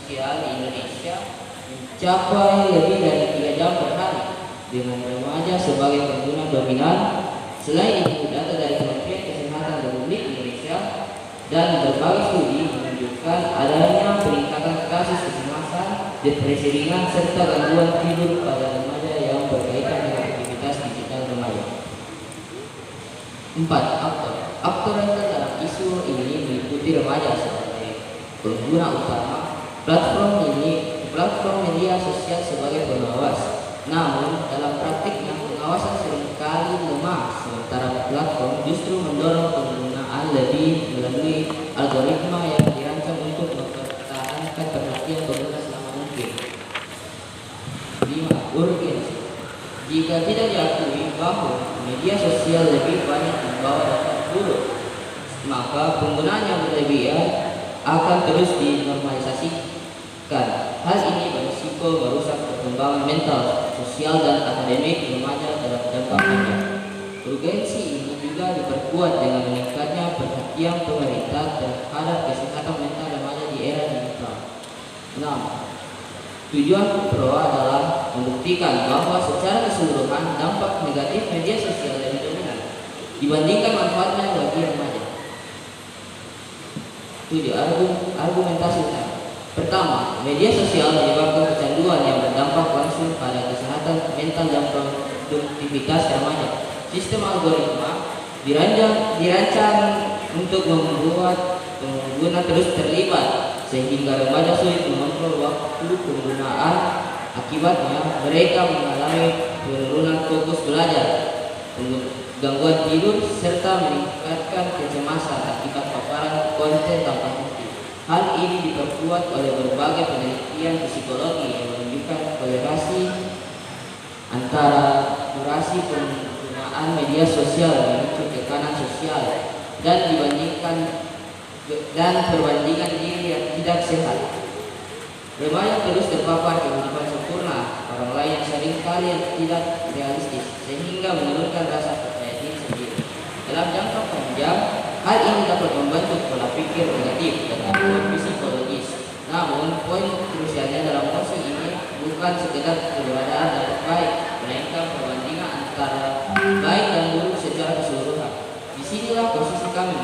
sosial di Indonesia mencapai lebih dari 3 jam per hari dengan remaja sebagai pengguna dominan. Selain itu, data dari Kementerian Kesehatan Republik Indonesia dan berbagai studi menunjukkan adanya peningkatan kasus kecemasan, depresi ringan, serta gangguan tidur pada remaja yang berkaitan dengan aktivitas digital remaja. 4. Aktor rentan dalam isu ini meliputi remaja sebagai pengguna utama, platform media sosial sebagai pengawas. Namun, dalam praktiknya pengawasan seringkali lemah, sementara platform justru mendorong penggunaan lebih melalui algoritma yang dirancang untuk mempertahankan perhatian pengguna selama mungkin. 5. Urgensi. Jika tidak diakui bahwa media sosial lebih banyak membawa dampak buruk, maka penggunaan yang berlebihan akan terus dinormalisasikan. Hal ini berisiko merusak perkembangan mental, sosial, dan akademik remaja dalam jangka panjang. Urgensi ini juga diperkuat dengan meningkatnya perhatian pemerintah terhadap kesehatan mental remaja di era digital. 6. Tujuan PRO adalah membuktikan bahwa secara keseluruhan dampak negatif media sosial lebih dominan dibandingkan manfaatnya bagi remaja. 7. Argumentasi utama. Pertama, media sosial menyebabkan kecanduan yang berdampak langsung pada kesehatan mental dan produktivitas remaja. Sistem algoritma dirancang untuk membuat pengguna terus terlibat, sehingga remaja sulit mengontrol waktu penggunaan. Akibatnya, mereka mengalami penurunan fokus belajar, gangguan tidur, serta meningkatkan kecemasan akibat paparan konten tanpa henti. Hal ini diperkuat oleh berbagai penelitian psikologi yang menunjukkan korelasi antara durasi penggunaan media sosial memicu tekanan sosial dan perbandingan diri yang tidak sehat. Remaja terus terpapar kehidupan sempurna orang lain yang seringkali tidak realistis, sehingga menurunkan rasa percaya diri sendiri. Dalam jangka panjang, hal ini dapat membentuk pola pikir negatif dan gangguan psikologis. Namun, poin krusialnya dalam proses ini bukan sekedar keberadaan dampak baik, melainkan perbandingan antara baik dan buruk secara keseluruhan. Disinilah posisi kami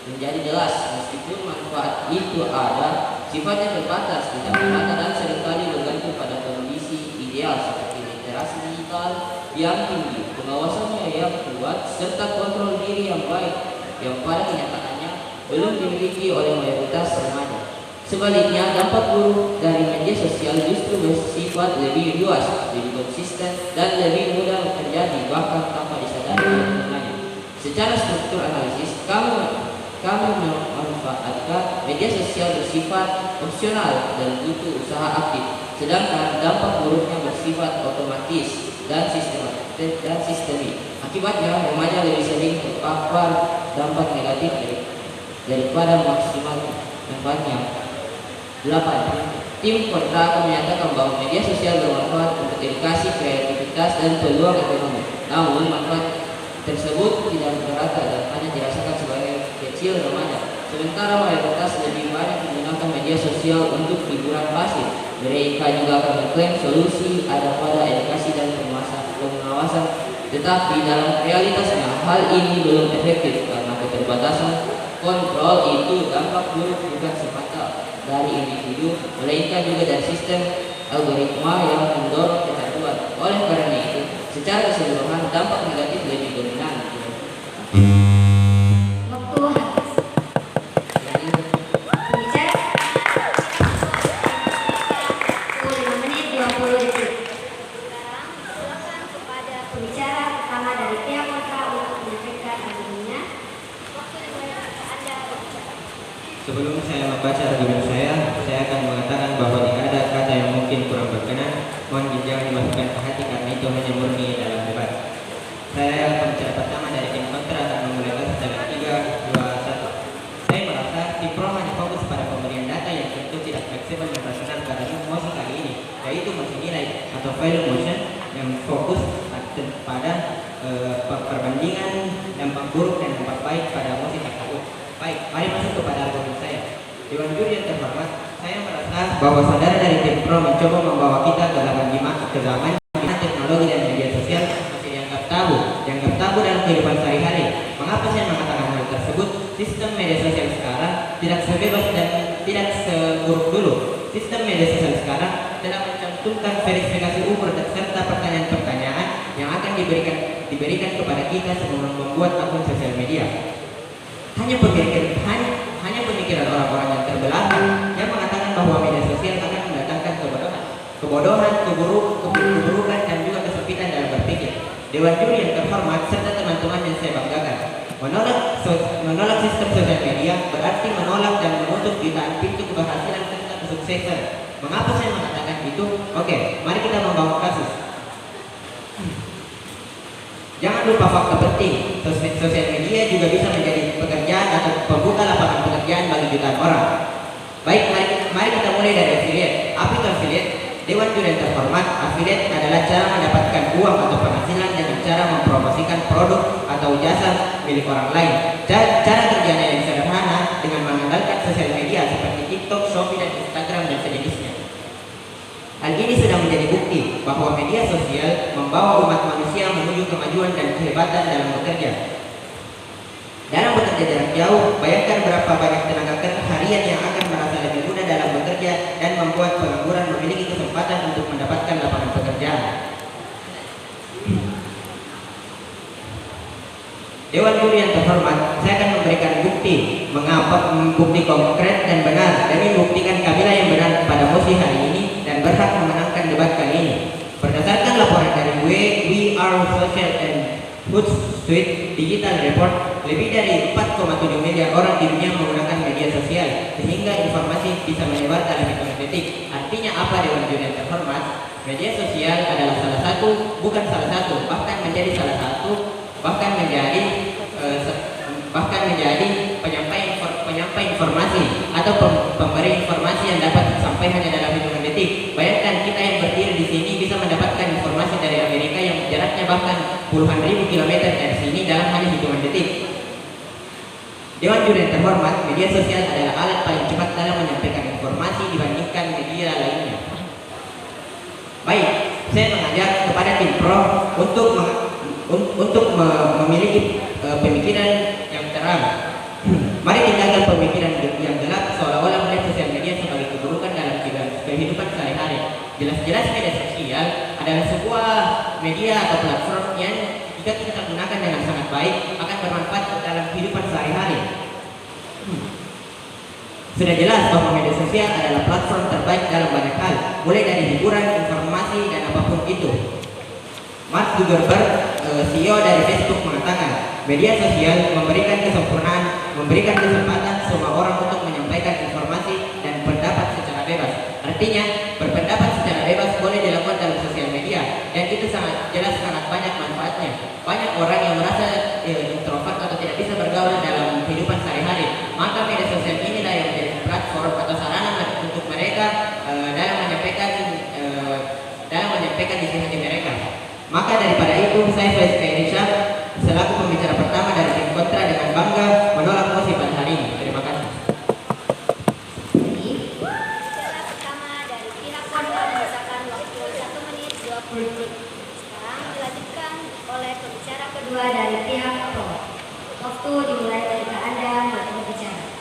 menjadi jelas. Meskipun manfaat itu ada, sifatnya terbatas, tidak merata, dan seringkali bergantung pada kondisi ideal seperti literasi digital yang tinggi, pengawasannya yang kuat, serta kontrol diri yang baik yang pada kenyataannya belum dimiliki oleh mayoritas remaja. Sebaliknya, dampak buruk dari media sosial justru bersifat lebih luas, lebih konsisten, dan lebih mudah terjadi bahkan tanpa disadari oleh penggunanya. Secara struktur analisis, kami memanfaatkan media sosial bersifat opsional dan butuh usaha aktif, sedangkan dampak buruknya bersifat otomatis dan sistemik. Akibatnya, remaja lebih sering terpapar dampak negatif daripada maksimal manfaatnya. 8. Tim kontra akan menyatakan bahwa media sosial bermanfaat untuk edukasi, kreativitas, dan peluang ekonomi. Namun, manfaat tersebut tidak merata dan hanya dirasakan sebagai kecil remaja. Sementara mayoritas lebih banyak menggunakan media sosial untuk hiburan pasif. Mereka juga akan mengklaim solusi ada pada edukasi dan pengawasan. Tetapi dalam realitasnya, hal ini belum efektif karena keterbatasan kontrol itu dampak buruk bukan semata dari individu, melainkan juga dari sistem algoritma yang mendorong kecanduan. Oleh karena itu, secara keseluruhan dampak negatif lebih dominan. Waktu habis. Pembicara 5 menit 20 detik. Sekarang silakan kepada pembicara pertama dari pihak kontra untuk menyampaikan argumennya. Waktu dimulai Anda berbicara. Sebelum saya membaca argumen saya akan mengatakan bahwa jika ada kata yang mungkin kurang berkenan, mohon jangan dimasukkan ke hati karena itu hanya murni dalam debat. Saya pembicara pertama dari tim kontra akan memulai dengan 3, 2, 1. Saya merasa tim pro hanya fokus pada pemberian data yang tentu tidak fleksibel dan rasional pada motion kali ini, yaitu motion nilai atau value motion yang fokus pada perbandingan dampak buruk dan dampak baik pada motion tersebut. Baik, mari masuk kepada argumen saya. Dewan juri yang terhormat, saya merasa bahwa saudara dari tim Pro mencoba membawa kita ke zaman di mana teknologi dan media sosial masih dianggap tabu dalam kehidupan sehari-hari. Mengapa saya mengatakan hal tersebut? Sistem media sosial sekarang tidak sebebas dan tidak seburuk dulu. Sistem media sosial sekarang telah mencantumkan verifikasi umur serta pertanyaan-pertanyaan yang akan diberikan kepada kita sebelum membuat akun sosial media. Hanya pemikiran orang-orang yang terbelakang yang mengatakan bahwa media sosial akan mendatangkan kebodohan, keburukan dan juga kesempitan dalam berpikir. Dewan juri yang terhormat serta teman-teman yang saya banggakan, menolak sistem sosial media berarti menolak dan menutup jutaan pintu keberhasilan serta kesuksesan. Mengapa saya mengatakan itu? Oke, mari kita membangun kasus. Jangan lupa fakta penting, sosial media juga bisa menjadi pekerjaan atau pembuka lapangan pekerjaan bagi jutaan orang. Baik, mari kita mulai dari affiliate. Apa itu affiliate? Dewan juri yang terhormat, affiliate adalah cara mendapatkan uang atau penghasilan dengan cara mempromosikan produk atau jasa milik orang lain. Cara kerjanya yang sederhana dengan mengandalkan sosial media seperti TikTok, Shopee, dan Instagram dan sejenisnya. Hal ini sudah menjadi bukti bahwa media sosial membawa umat manusia menuju kemajuan dan kehebatan dalam bekerja. Dalam bekerja jarak jauh, bayangkan berapa banyak tenaga kerja harian yang akan merasa lebih mudah dalam bekerja dan membuat pengangguran memiliki kesempatan untuk mendapatkan lapangan pekerjaan. Dewan juri yang terhormat, saya akan memberikan bukti konkret dan benar demi membuktikan kabilah yang benar pada musim hari ini dan berhak memenangkan debat kali ini. Berdasarkan laporan dari We Are Social and Hootsuite Digital Report, lebih dari 4,7 miliar orang di dunia menggunakan media sosial, sehingga informasi bisa menyebar dalam hitungan detik. Artinya apa, Dewan juri yang terhormat? Media sosial adalah bukan salah satu, bahkan menjadi salah satu, bahkan menjadi penyampai informasi atau pemberi informasi yang dapat sampai hanya dalam hitungan detik. Bayangkan kita yang berdiri di sini bisa mendapatkan informasi dari Amerika yang jaraknya bahkan puluhan ribu kilometer dari sini dalam hanya hitungan detik. Dewan juri yang terhormat, media sosial adalah alat paling cepat dalam menyampaikan informasi dibandingkan media lainnya. Baik, saya mengajak kepada tim Pro untuk memiliki pemikiran yang terang. Mari tinggalkan pemikiran yang gelap seolah-olah melihat sosial media sebagai keburukan dalam kehidupan sehari-hari. Jelas-jelas media sosial adalah sebuah media atau platform yang jika kita gunakan dengan sangat baik akan bermanfaat dalam kehidupan sehari-hari. Sudah jelas bahwa media sosial adalah platform terbaik dalam banyak hal, mulai dari hiburan, informasi, dan apapun itu. Mark Zuckerberg, CEO dari Facebook, mengatakan media sosial memberikan kesempatan semua orang untuk menyampaikan informasi dan pendapat secara bebas. Artinya, berpendapat secara bebas boleh dilakukan dalam sosial media, dan itu sangat jelas sangat banyak manfaatnya. Banyak orang yang merasa introvert atau tidak bisa bergaul dalam kehidupan sehari-hari, maka media sosial inilah yang menjadi platform atau sarana untuk mereka dalam menyampaikan isi hati mereka. Maka daripada itu, saya Faiz Kairisha selaku pembicara pertama dari tim kontra dengan bangga menolak mosi pada hari ini. Terima kasih. Pembicara pertama dari pihak kontra menyisakan waktu 1 menit 20 detik. Sekarang dilanjutkan oleh pembicara kedua dari pihak pro. Waktu dimulai ketika Anda mulai berbicara.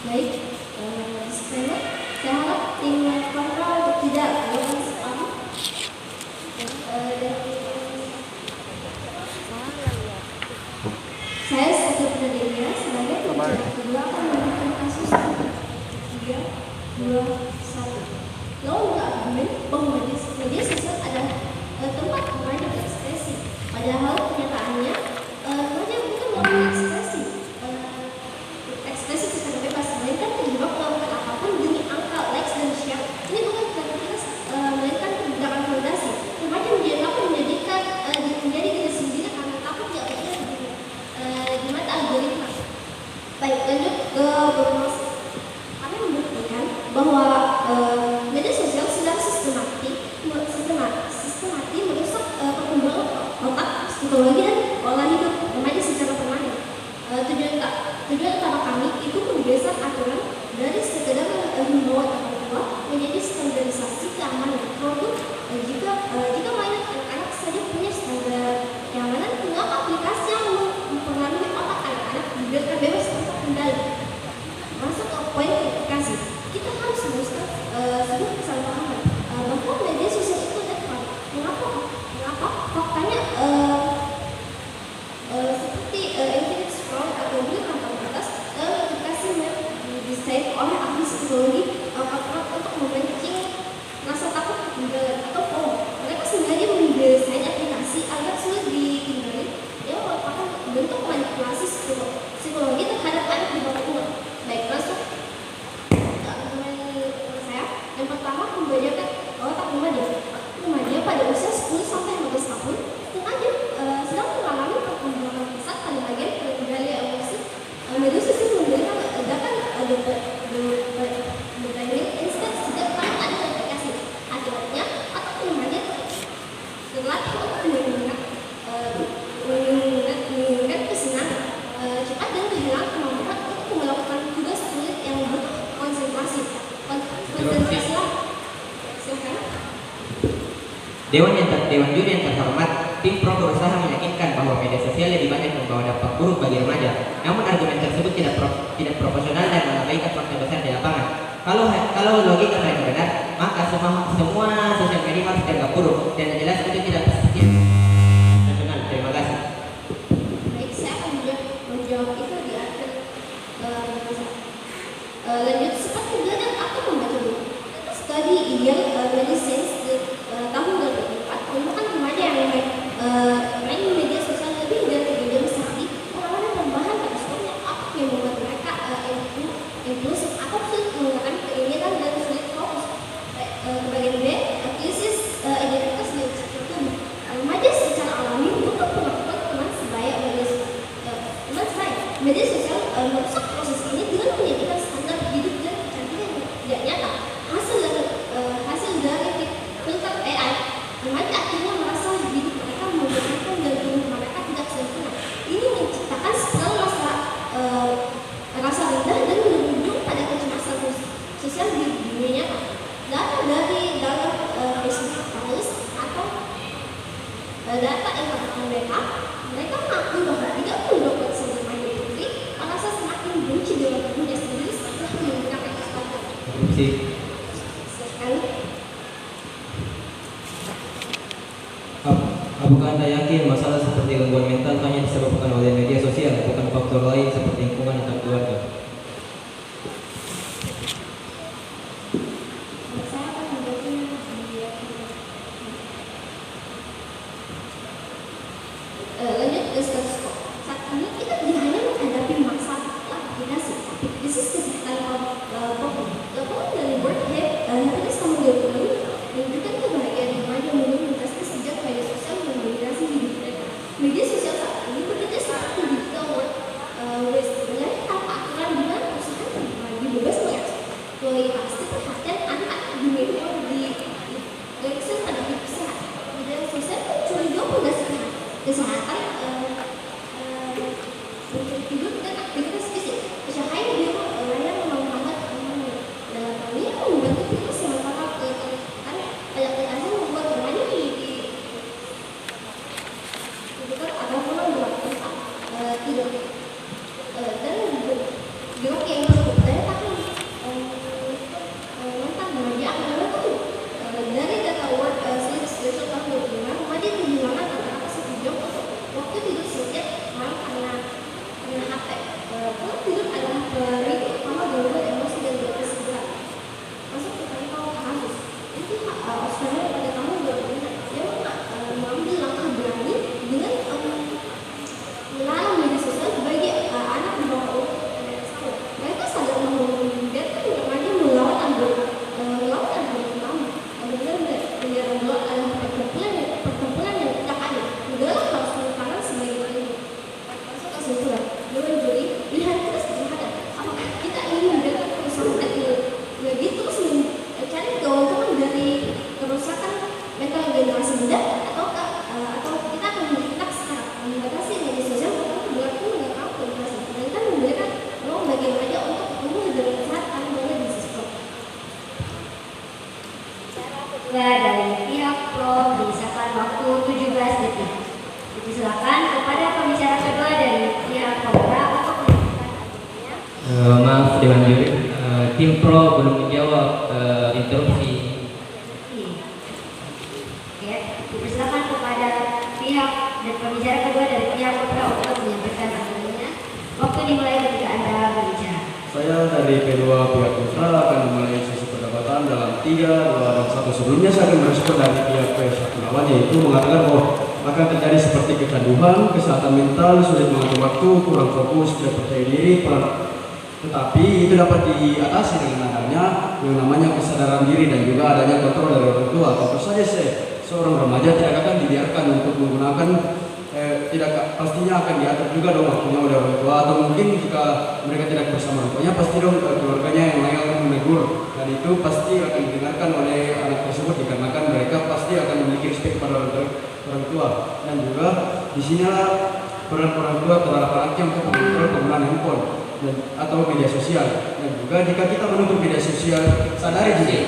Baik, saya harap tim kontra untuk tidak melakukan spam. Saya sebagai penerima sebagai pembicara kedua akan memberikan kasus psikologi dan pola hidup remaja secara permanen. Tujuan utama kami itu menggeser aturan dari sekedar himbauan orang tua menjadi standarisasi keamanan produk. Jika mainan anak-anak saja punya standar keamanan, mengapa aplikasi yang mempengaruhi otak anak-anak dibiarkan bebas tanpa kendali? Masuk ke poin verifikasi, kita harus meneruskan sebuah kesalahpahaman bahwa media sosial itu netral. Mengapa? Faktanya seperti infinite scroll atau beli tanpa batas dalam aplikasi didesain oleh ahli psikologi untuk memancing rasa takut ketinggalan atau FOMO. Mereka sengaja mendesain aplikasi agar sulit ditinggali. Dia merupakan bentuk manipulasi psikologi terhadap anak di bawah umur. Baik, masuk ke argumen saya. Yang pertama, membajakan otak remaja pada usia 10 sampai 15 tahun sedang mengalami perkembangan pesat pada bagian pengendali emosi. Media sosial memberikan ledakan dopamine instan sejak kali ada aplikasi. Akibatnya, otak remaja terlatih untuk menginginkan kesenangan cepat dan kehilangan kemampuan untuk melakukan tugas sulit yang butuh konsentrasi. Silakan. Dewan Juri yang terhormat, tim pro berusaha meyakinkan bahwa media sosial lebih banyak membawa dampak buruk bagi remaja. Namun argumen tersebut tidak proporsional dan mengabaikan fakta besar di lapangan. Kalau logika mereka benar, maka semua sosial media harus dianggap buruk dan jelas itu tidak nasional. Terima kasih. Baik, saya akan menjawab itu di akhir lanjut seperti belajar atau membaca buku. Studi ideal medicine tahun 2004 menemukan remaja yang main media sosial lebih dari 3 jam sehari mengalami perubahan pada skornya otak yang membuat mereka impulsif atau sulit menggunakan keinginan dan sulit fokus. Bagian B, krisis identitas dan tubuh. Remaja secara alami butuh melakukan teman sebaya media sosial merusak proses ini dengan menjadikan standar hidup dan kecantikan yang tidak nyata. Hasil dari filter AI, remaja akhirnya merasa hidup mereka membosankan dan tubuh mereka tidak sempurna. Ini menciptakan spiral rasa rendah dan berujung pada kecemasan sosial di dunia nyata. Data dari dalam Facebook Analyst atau data internal mereka mengaku bahwa 32% remaja putri merasa semakin benci dengan tubuhnya sendiri setelah menggunakan Instagram. Sekali. Apakah Anda yakin masalah seperti gangguan mental hanya disebabkan oleh media sosial, bukan faktor lain seperti lingkungan atau keluarga? Saya akan menjawabnya lanjut ke status quo. Saat ini kita tidak hanya menghadapi masalah aplikasi, tapi krisis kesehatan laporan dari World Happiness tahun 2006 menunjukkan kebahagiaan remaja menurun drastis sejak media sosial mendominasi hidup mereka. Media sosial saat ini bekerja seperti digital waste, menarik tanpa aturan di mana perusahaan berbagi bebas mengeksploitasi perhatian anak-anak di media di pada hidup sehat. Media sosial mencuri juga kesehatan tidur dan aktivitas fisik. Pencahayaan biru layar menghambat dalam hal ini membantu kita sementara pada aplikasi membuat remaja dibutuhkan agar pulang berlaku tidur dan juga yang tersebut daya tahan mental remaja akan menurun. Dari data World Sleep Special tahun 2005, remaja kehilangan antara 1 jam untuk dari pihak pro menyisakan waktu 17 detik. Silakan kepada pembicara kedua dari pihak kontra untuk menyampaikan argumennya. Maaf Dewan Juri, tim pro belum menjawab interupsi. Oke, silakan kepada pihak dan pembicara kedua dari pihak kontra untuk menyampaikan argumennya. Waktu dimulai ketika Anda berbicara. Saya dari kedua pihak kontra akan memulai sesi perdebatan dalam 3, 2, dan 1. Sebelumnya saya akan merespon dari pihak PS1 lawan, yaitu mengatakan bahwa akan terjadi seperti kecanduan, kesehatan mental, sulit mengatur waktu, kurang fokus, tidak percaya diri, tetapi itu dapat diatasi dengan adanya yang namanya kesadaran diri dan juga adanya kontrol dari orang tua. Tentu saja seorang remaja tidak akan dibiarkan untuk menggunakan tidak pastinya akan diatur juga dong waktunya oleh orang tua, atau mungkin jika mereka tidak bersama orang tuanya pasti dong keluarganya yang lain akan menegur, dan itu pasti akan didengarkan oleh anak tersebut dikarenakan mereka pasti akan memiliki respect pada orang tua. Dan juga disinilah peran orang tua terhadap anaknya untuk mengontrol penggunaan handphone atau media sosial. Dan juga jika kita menutup media sosial, sadari juga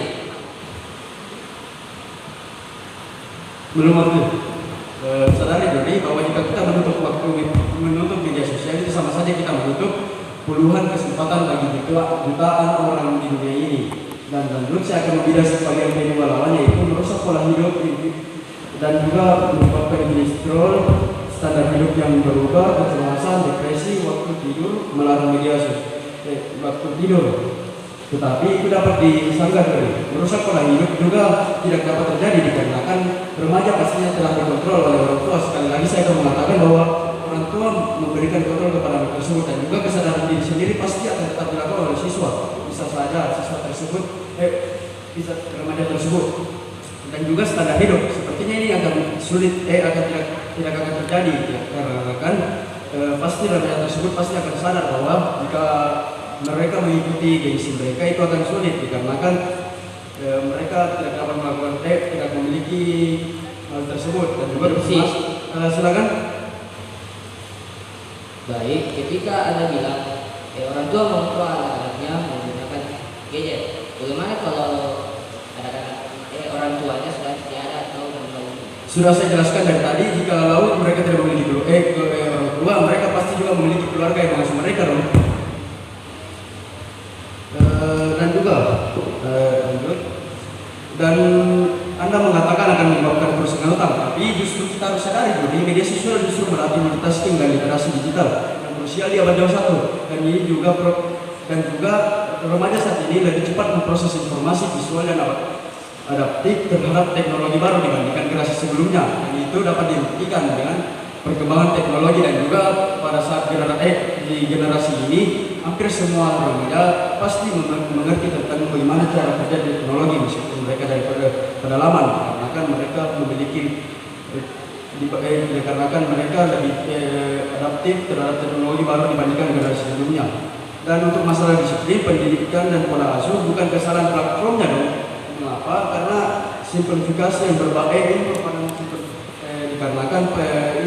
belum waktu. Sadari jadi bahwa jika kita menutup media sosial itu sama saja kita menutup puluhan kesempatan bagi jutaan orang di dunia ini. Dan lanjut saya akan membidas sebagian kedua lawannya, yaitu merusak pola hidup dan juga menyebabkan kolesterol, standar hidup yang berubah, kecemasan, depresi, waktu tidur, melarang media sosial waktu tidur. Tetapi itu dapat disanggah dari merusak pola hidup juga tidak dapat terjadi dikarenakan remaja pastinya telah dikontrol oleh orang tua. Sekali lagi saya akan mengatakan bahwa orang tua memberikan kontrol kepada anak tersebut, dan juga kesadaran diri sendiri pasti akan tetap dilakukan oleh siswa. Bisa saja siswa tersebut, bisa remaja tersebut, dan juga standar hidup sepertinya ini akan sulit, tidak akan terjadi ya, karena kan pasti remaja tersebut pasti akan sadar bahwa jika mereka mengikuti gengsi mereka itu akan sulit dikarenakan mereka tidak dapat melakukan tidak memiliki hal tersebut. Dan juga silakan. Baik, ketika Anda bilang orang tua mengontrol anak-anaknya menggunakan gadget, bagaimana kalau anak-anak orang tuanya sudah tiada atau mengalami? Sudah saya jelaskan dari tadi, jika laut mereka tidak memiliki orang tua, mereka pasti juga memiliki keluarga yang mengasuh mereka dong. Dan juga lanjut, dan Anda mengatakan akan menyebabkan kerusakan utang, tapi justru kita harus sadari bahwa media sosial justru berarti multitasking dan literasi digital yang krusial di abad 21. Dan ini juga remaja saat ini lebih cepat memproses informasi visual dan adaptif terhadap teknologi baru dibandingkan generasi sebelumnya, dan itu dapat dibuktikan dengan perkembangan teknologi. Dan juga pada saat di generasi ini hampir semua remaja pasti mengerti tentang bagaimana cara kerja teknologi meskipun mereka dari pedalaman, karena kan mereka memiliki dikarenakan mereka lebih adaptif terhadap teknologi baru dibandingkan generasi sebelumnya. Dan untuk masalah disiplin, pendidikan dan pola asuh bukan kesalahan platformnya dong. Mengapa? Karena simplifikasi yang berbagai ini merupakan dikarenakan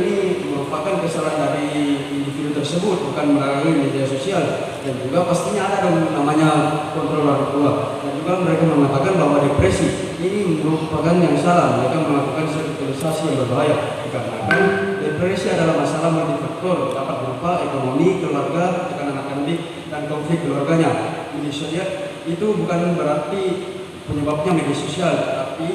ini merupakan kesalahan dari individu tersebut, bukan melalui media sosial. Dan juga pastinya ada dong namanya kontrol orang tua. Dan juga mereka mengatakan bahwa depresi ini merupakan yang salah. Mereka melakukan stigmatisasi yang berbahaya dikarenakan depresi adalah masalah multifaktor, dapat berupa ekonomi, keluarga, tekanan akademik, dan konflik keluarganya. Media sosial itu bukan berarti penyebabnya media sosial, tapi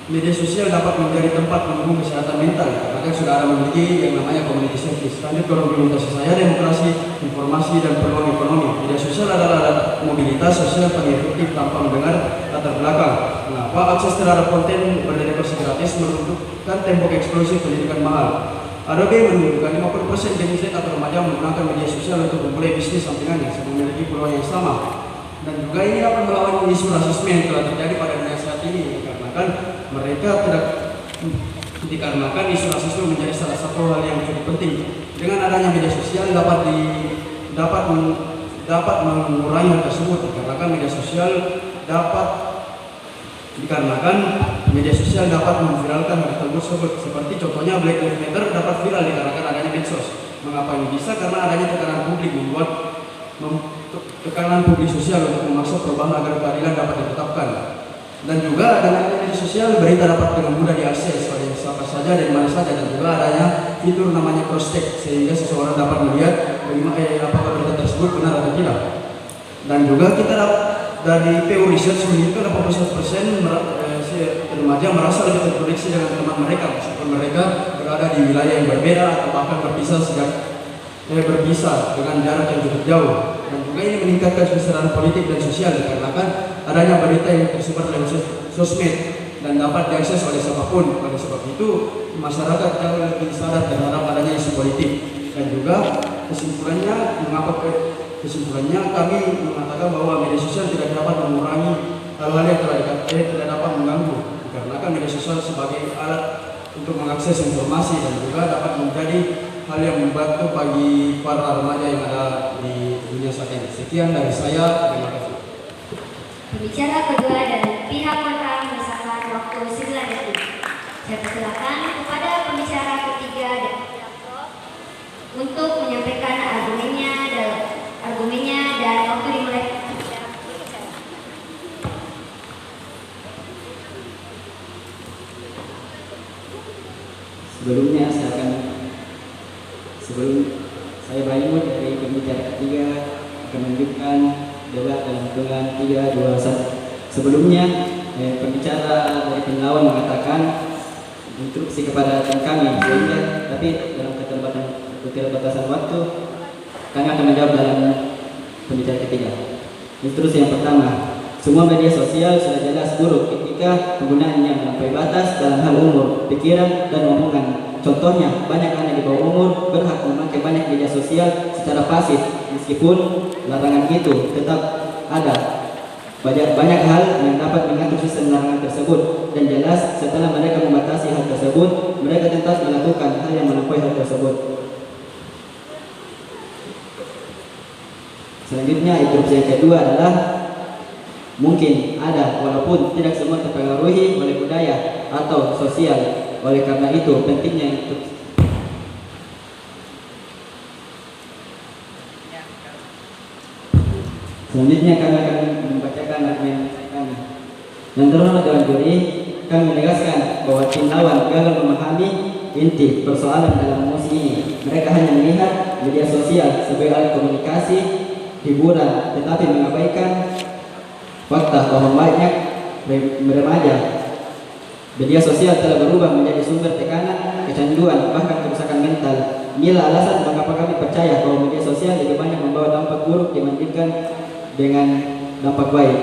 media sosial dapat menjadi tempat mendukung kesehatan mental, karena sudah ada memiliki yang namanya community service. Lanjut ke argumentasi saya, demokrasi, informasi, dan peluang ekonomi. Media sosial adalah alat mobilitas sosial paling efektif tanpa mendengar latar belakang. Mengapa akses terhadap konten berdasarkan gratis menentukan tembok eksklusif pendidikan mahal? Adobe menunjukkan 50% Gen Z atau remaja menggunakan media sosial untuk memulai bisnis sampingannya yang memiliki peluang yang sama. Dan juga ini dapat melawan isu rasisme yang telah terjadi pada dunia saat ini, dikarenakan mereka tidak dikarenakan isu rasisme menjadi salah satu hal yang cukup penting. Dengan adanya media sosial dapat mengurangi hal tersebut, dikarenakan media sosial dapat memviralkan hal tersebut. Seperti contohnya Black Lives Matter dapat viral dikarenakan adanya medsos. Mengapa ini bisa? Karena adanya tekanan publik tekanan publik sosial untuk memaksa perubahan agar keadilan dapat ditetapkan. Dan juga dengan media sosial berita dapat dengan mudah diakses oleh siapa saja dan mana saja, dan juga adanya fitur namanya cross check sehingga seseorang dapat melihat apakah berita tersebut benar atau tidak. Dan juga kita dari Pew Research menunjukkan 81% remaja merasa lebih terkoneksi dengan teman mereka meskipun mereka berada di wilayah yang berbeda atau bahkan berpisah dengan jarak yang cukup jauh. Dan juga ini meningkatkan kesadaran politik dan sosial dikarenakan adanya berita yang tersebar lewat sosmed dan dapat diakses oleh siapapun. Oleh sebab itu masyarakat jauh lebih sadar terhadap adanya isu politik. Dan juga kesimpulannya kami mengatakan bahwa media sosial tidak dapat mengurangi hal-hal yang tidak dapat mengganggu, dikarenakan media sosial sebagai alat untuk mengakses informasi dan juga dapat menjadi hal yang membantu bagi para remaja yang ada di dunia saat ini. Sekian dari saya, terima kasih. Pembicara kedua dari pihak kontra menyisakan waktu 9 detik. Saya persilakan kepada pembicara ketiga dari pihak pro untuk menyampaikan argumennya dan waktu dimulai. Sebelum saya Bayu dari pembicara ketiga akan menunjukkan debat dalam hitungan 3, 2, 1. Sebelumnya pembicara dari tim lawan mengatakan instruksi kepada tim kami, sehingga tapi dalam keterbatasan waktu kami akan menjawab dalam pembicara ketiga. Instruksi yang pertama, semua media sosial sudah jelas buruk ketika penggunaannya melampaui batas dalam hal umur, pikiran, dan omongan. Contohnya, banyak anak di bawah umur berhak memakai banyak media sosial secara pasif, meskipun larangan itu tetap ada. Banyak hal yang dapat mengatur sistem larangan tersebut, dan jelas setelah mereka membatasi hal tersebut, mereka tetap melakukan hal yang melampaui hal tersebut. Selanjutnya, instruksi yang kedua adalah mungkin ada, walaupun tidak semua terpengaruhi oleh budaya atau sosial. Oleh karena itu, pentingnya untuk selanjutnya kami akan membacakan argumen kami. Yang terhormat Dewan Juri, kami menegaskan bahwa tim lawan gagal memahami inti persoalan dalam mosi ini. Mereka hanya melihat media sosial sebagai alat komunikasi, hiburan, tetapi mengabaikan fakta bahwa banyak remaja media sosial telah berubah menjadi sumber tekanan, kecanduan, bahkan kerusakan mental. Inilah alasan mengapa kami percaya bahwa media sosial lebih banyak membawa dampak buruk dibandingkan dengan dampak baik.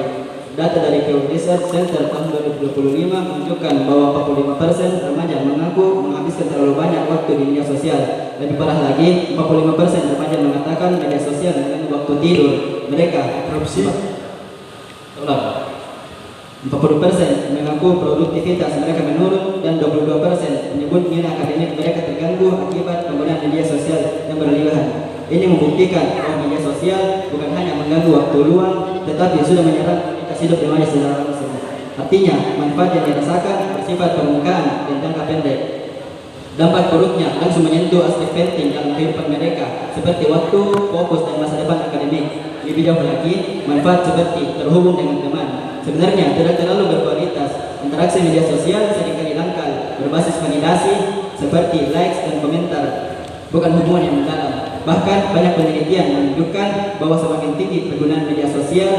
Data dari Pew Research Center tahun 2025 menunjukkan bahwa 45% remaja mengaku menghabiskan terlalu banyak waktu di media sosial. Lebih parah lagi, 45% remaja mengatakan media sosial mengganggu waktu tidur mereka. 40% mengaku produktivitas mereka menurun, dan 22% menyebut nilai akademik mereka terganggu akibat penggunaan media sosial yang berlebihan. Ini membuktikan bahwa media sosial bukan hanya mengganggu waktu luang, tetapi sudah menyerang kualitas hidup remaja secara langsung. Artinya, manfaat yang dirasakan bersifat permukaan dan jangka pendek. Dampak buruknya langsung menyentuh aspek penting dalam kehidupan mereka, seperti waktu, fokus, dan masa depan akademik. Lebih jauh lagi, manfaat seperti terhubung dengan teman sebenarnya tidak terlalu berkualitas. Interaksi media sosial seringkali dangkal, berbasis validasi seperti likes dan komentar, bukan hubungan yang mendalam. Bahkan banyak penelitian menunjukkan bahwa semakin tinggi penggunaan media sosial,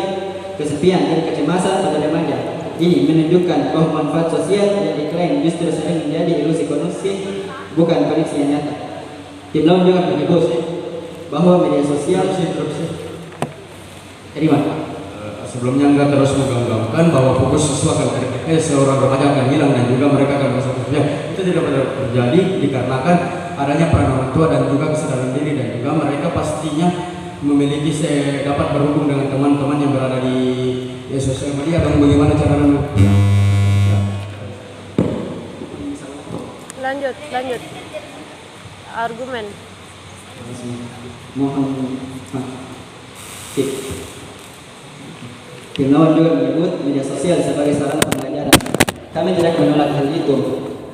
kesepian dan kecemasan pada remaja. Ini menunjukkan bahwa manfaat sosial yang diklaim justru sering menjadi ilusi koneksi, bukan koneksi yang nyata. Tim lawan juga menyebut bahwa media sosial sebelumnya enggak terus menggambarkan bahwa fokus siswa akan seorang remaja akan hilang dan juga mereka akan merasa kesepian. Itu tidak benar terjadi dikarenakan adanya peran orang tua dan juga kesadaran diri, dan juga mereka pastinya memiliki dapat berhubung dengan teman-teman yang berada di sosial media. Dan bagaimana cara lanjut argumen. Mohon Tim lawan juga menyebut media sosial sebagai sarana pembelajaran. Kami tidak menolak hal itu,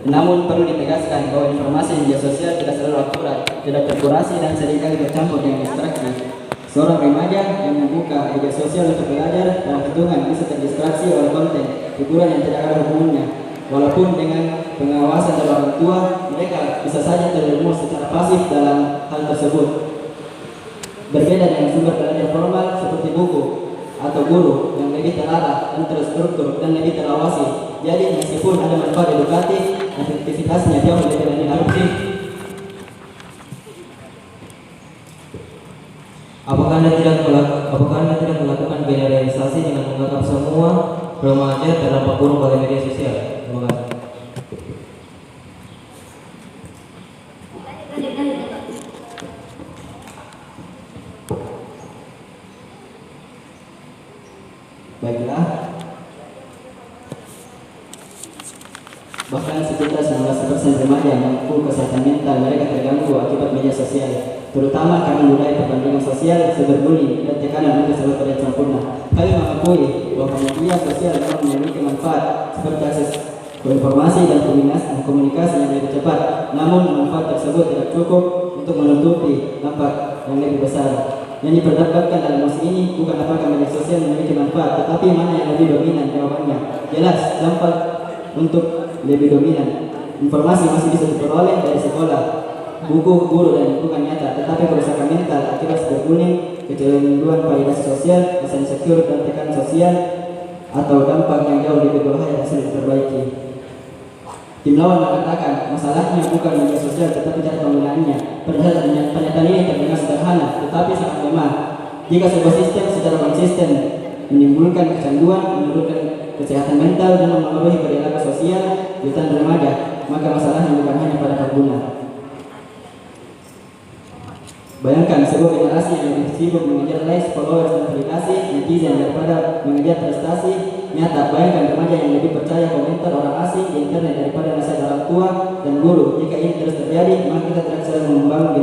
namun perlu ditegaskan bahwa informasi media sosial tidak selalu akurat, tidak terkurasi, dan seringkali bercampur dengan distraksi. Seorang remaja yang membuka media sosial untuk belajar dalam hitungan bisa terdistraksi oleh konten hiburan yang tidak ada hubungannya. Walaupun dengan pengawasan dari orang tua, mereka bisa saja terjerumus secara pasif dalam hal tersebut. Berbeda dengan sumber belajar formal seperti buku atau guru yang lebih terarah dan terstruktur dan lebih terawasi. Jadi meskipun ada manfaat edukatif, efektivitasnya jauh lebih rendah. Apakah Anda tidak melakukan generalisasi dengan menganggap semua remaja terdampak buruk oleh media sosial? Terima kasih. Baiklah, bahkan sekitar 19% remaja mengaku kesehatan mental mereka terganggu akibat media sosial, terutama karena budaya perbandingan sosial, cyberbullying, dan tekanan untuk selalu terlihat sempurna. Kami mengakui bahwa media sosial memang memiliki manfaat seperti akses ke informasi dan komunikasi yang lebih cepat, namun manfaat tersebut tidak cukup untuk menutupi dampak yang lebih besar. Yang diperdebatkan dalam mosi ini bukan apakah media sosial memiliki manfaat, tetapi mana yang lebih dominan jawabannya. Jelas, dampak untuk lebih dominan. Informasi masih bisa diperoleh dari sekolah, buku, guru, dan lingkungan nyata, tetapi kerusakan mental akibat cyberbullying, kecanduan validasi sosial, rasa insecure, dan tekanan sosial atau dampak yang jauh lebih berbahaya yang sulit diperbaiki. Tim lawan mengatakan masalahnya bukan media sosial tetapi cara penggunaannya. Pernyataan ini terdengar sederhana tetapi sangat lemah. Jika sebuah sistem secara konsisten menimbulkan kecanduan, menurunkan kesehatan mental, dan mempengaruhi perilaku sosial jutaan remaja, maka masalahnya bukan hanya pada pengguna. Bayangkan sebuah generasi yang lebih sibuk mengejar likes, followers, dan validasi netizen daripada mengejar prestasi nyata. Bayangkan remaja yang lebih percaya komentar orang asing di internet daripada nasihat orang tua dan guru. Jika ini terus terjadi, maka kita tidak bisa membangun